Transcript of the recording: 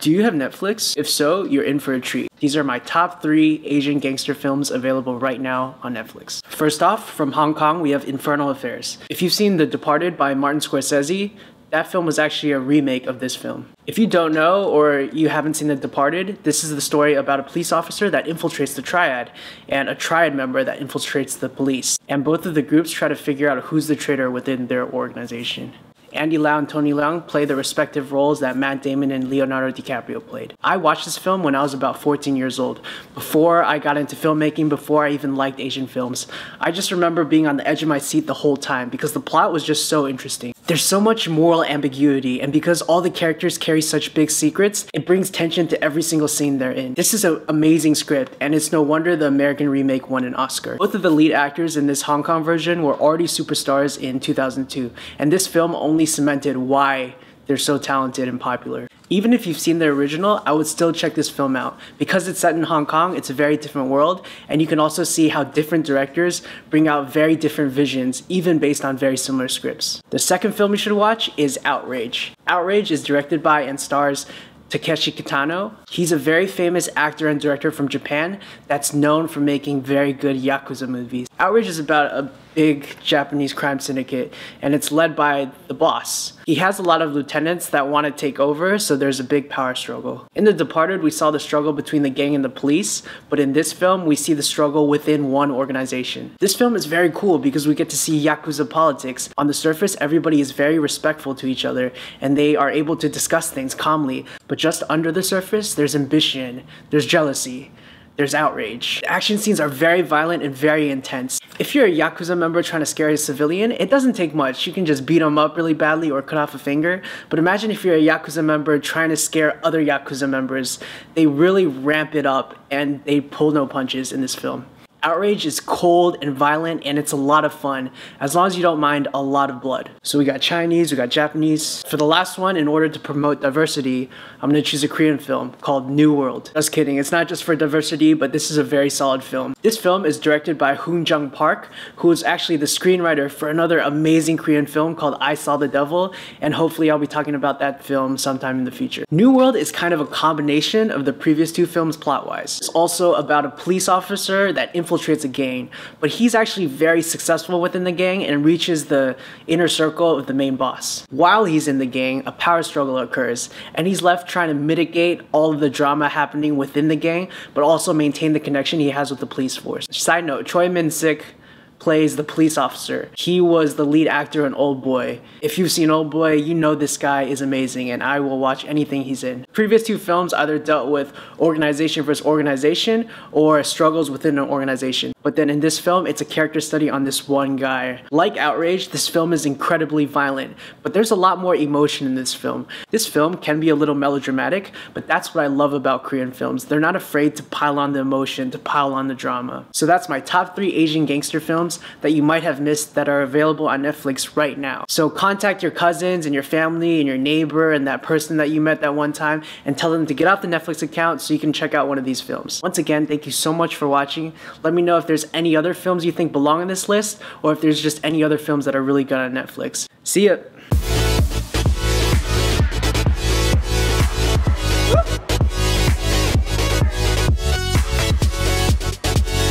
Do you have Netflix? If so, you're in for a treat. These are my top 3 Asian gangster films available right now on Netflix. First off, from Hong Kong, we have Infernal Affairs. If you've seen The Departed by Martin Scorsese, that film was actually a remake of this film. If you don't know or you haven't seen The Departed, this is the story about a police officer that infiltrates the triad and a triad member that infiltrates the police. And both of the groups try to figure out who's the traitor within their organization. Andy Lau and Tony Leung play the respective roles that Matt Damon and Leonardo DiCaprio played. I watched this film when I was about 14 years old, before I got into filmmaking, before I even liked Asian films. I just remember being on the edge of my seat the whole time because the plot was just so interesting. There's so much moral ambiguity, and because all the characters carry such big secrets, it brings tension to every single scene they're in. This is an amazing script, and it's no wonder the American remake won an Oscar. Both of the lead actors in this Hong Kong version were already superstars in 2002, and this film only cemented why they're so talented and popular. Even if you've seen the original, I would still check this film out. Because it's set in Hong Kong, it's a very different world, and you can also see how different directors bring out very different visions, even based on very similar scripts. The second film you should watch is Outrage. Outrage is directed by and stars Takeshi Kitano. He's a very famous actor and director from Japan that's known for making very good Yakuza movies. Outrage is about a big Japanese crime syndicate, and it's led by the boss. He has a lot of lieutenants that want to take over, so there's a big power struggle. In The Departed, we saw the struggle between the gang and the police, but in this film, we see the struggle within one organization. This film is very cool because we get to see Yakuza politics. On the surface, everybody is very respectful to each other, and they are able to discuss things calmly, but just under the surface, there's ambition, there's jealousy, there's outrage. The action scenes are very violent and very intense. If you're a Yakuza member trying to scare a civilian, it doesn't take much. You can just beat them up really badly or cut off a finger. But imagine if you're a Yakuza member trying to scare other Yakuza members. They really ramp it up and they pull no punches in this film. Outrage is cold and violent, and it's a lot of fun, as long as you don't mind a lot of blood. So we got Chinese, we got Japanese. For the last one, in order to promote diversity, I'm gonna choose a Korean film called New World. Just kidding, it's not just for diversity, but this is a very solid film. This film is directed by Hoon Jung Park, who is actually the screenwriter for another amazing Korean film called I Saw the Devil, and hopefully I'll be talking about that film sometime in the future. New World is kind of a combination of the previous 2 films plot-wise. It's also about a police officer that infiltrates a gang, but he's actually very successful within the gang and reaches the inner circle of the main boss. While he's in the gang, a power struggle occurs, and he's left trying to mitigate all of the drama happening within the gang, but also maintain the connection he has with the police force. Side note, Choi Min-sik plays the police officer. He was the lead actor in Old Boy. If you've seen Old Boy, you know this guy is amazing, and I will watch anything he's in. Previous 2 films either dealt with organization versus organization or struggles within an organization. But then in this film, it's a character study on this one guy. Like Outrage, this film is incredibly violent, but there's a lot more emotion in this film. This film can be a little melodramatic, but that's what I love about Korean films. They're not afraid to pile on the emotion, to pile on the drama. So that's my top 3 Asian gangster films that you might have missed that are available on Netflix right now. So contact your cousins and your family and your neighbor and that person that you met that one time and tell them to get off the Netflix account so you can check out one of these films. Once again, thank you so much for watching. Let me know if there's any other films you think belong on this list, or if there's just any other films that are really good on Netflix. See ya!